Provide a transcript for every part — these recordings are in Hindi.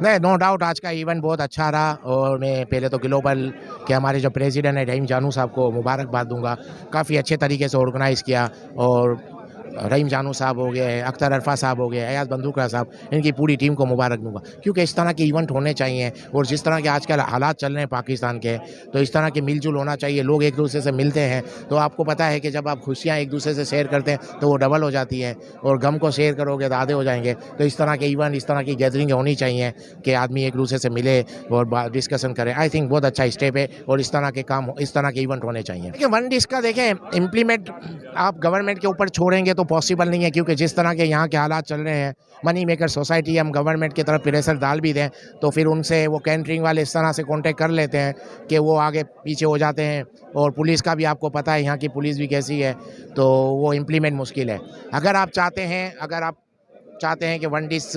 नहीं, नो डाउट आज का इवेंट बहुत अच्छा रहा और मैं पहले तो ग्लोबल के हमारे जो प्रेसिडेंट है रहीम जानू साहब को मुबारकबाद दूंगा। काफ़ी अच्छे तरीके से ऑर्गेनाइज़ किया और रहीम जानू साहब हो गए, अख्तर अरफा साहब हो गए, अयाज बंदूकरा साहब, इनकी पूरी टीम को मुबारक दूंगा क्योंकि इस तरह के इवेंट होने चाहिए। और जिस तरह के आजकल हालात चल रहे हैं पाकिस्तान के, तो इस तरह के मिलजुल होना चाहिए। लोग एक दूसरे से मिलते हैं तो आपको पता है कि जब आप खुशियाँ एक दूसरे से शेयर करते हैं तो वो डबल हो जाती है और गम को शेयर करोगे तो आधे हो जाएंगे। तो इस तरह के इवेंट, इस तरह की गैदरिंग होनी चाहिए कि आदमी एक दूसरे से मिले और डिस्कशन करे। आई थिंक बहुत अच्छा स्टेप है और इस तरह के काम, इस तरह के इवेंट होने चाहिए। देखिए वन डिश का देखें इम्प्लीमेंट आप गवर्नमेंट के ऊपर छोड़ेंगे तो पॉसिबल नहीं है क्योंकि जिस तरह के यहाँ के हालात चल रहे हैं, मनी मेकर सोसाइटी, हम गवर्नमेंट की तरफ प्रेशर डाल भी दें तो फिर उनसे वो कैंटरिंग वाले इस तरह से कांटेक्ट कर लेते हैं कि वो आगे पीछे हो जाते हैं। और पुलिस का भी आपको पता है यहाँ की पुलिस भी कैसी है, तो वो इम्प्लीमेंट मुश्किल है। अगर आप चाहते हैं कि वन डिश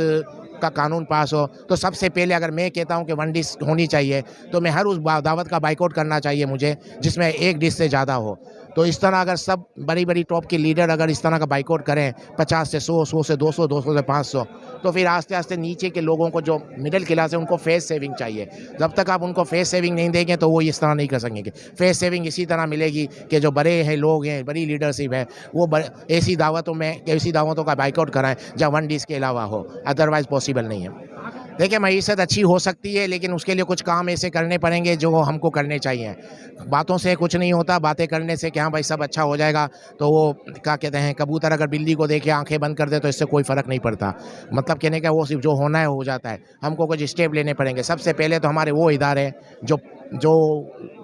का कानून पास हो तो सबसे पहले अगर मैं कहता हूं कि वन डिश होनी चाहिए तो मैं हर उस दावत का बाइकआउट करना चाहिए मुझे जिसमें एक डिश से ज़्यादा हो। तो इस तरह अगर सब बड़ी बड़ी टॉप के लीडर अगर इस तरह का बाइकआउट करें 50 से 100, 100 से 200, 200 से 500, तो फिर आस्ते आस्ते नीचे के लोगों को जो मिडिल क्लास है उनको फेस सेविंग चाहिए। जब तक आप उनको फेस सेविंग नहीं देंगे तो वो इस तरह नहीं कर सकेंगे। फेस सेविंग इसी तरह मिलेगी कि जो बड़े हैं लोग हैं, बड़ी लीडरशिप है, वो ऐसी दावतों का बाइकआउट कराएं जहाँ वन डिश के अलावा हो, अदरवाइज पॉसिबल नहीं है। देखिए मईशत अच्छी हो सकती है लेकिन उसके लिए कुछ काम ऐसे करने पड़ेंगे जो हमको करने चाहिए। बातों से कुछ नहीं होता, बातें करने से कि हाँ भाई सब अच्छा हो जाएगा। तो वो क्या कहते हैं, कबूतर अगर बिल्ली को देख के आंखें बंद कर दे तो इससे कोई फ़र्क नहीं पड़ता। मतलब कहने का वो सिर्फ जो होना है हो जाता है। हमको कुछ स्टेप लेने पड़ेंगे। सबसे पहले तो हमारे वो इदारे जो जो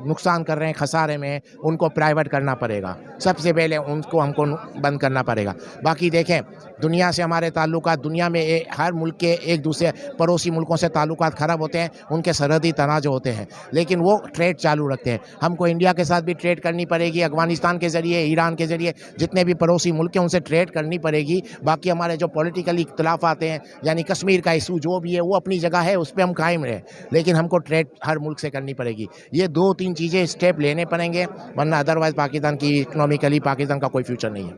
नुकसान कर रहे हैं, खसारे में हैं, उनको प्राइवेट करना पड़ेगा। सबसे पहले उनको हमको बंद करना पड़ेगा। बाकी देखें दुनिया से हमारे ताल्लुकात, दुनिया में हर मुल्क के एक दूसरे पड़ोसी मुल्कों से ताल्लुकात ख़राब होते हैं, उनके सरहदी तनाज़ होते हैं, लेकिन वो ट्रेड चालू रखते हैं। हमको इंडिया के साथ भी ट्रेड करनी पड़ेगी, अफ़गानिस्तान के ज़रिए, ईरान के ज़रिए, जितने भी पड़ोसी मुल्क हैं उनसे ट्रेड करनी पड़ेगी। बाकी हमारे जो पॉलिटिकल इख्तिलाफ़ आते हैं, यानी कश्मीर का इशू जो भी है वो अपनी जगह है, उस पर हम कायम रहें, लेकिन हमको ट्रेड हर मुल्क से करनी पड़ेगी। ये 2-3 चीज़ें स्टेप लेने पड़ेंगे, वरना अदरवाइज़ पाकिस्तान की इकोनॉमिकली पाकिस्तान का कोई फ्यूचर नहीं है।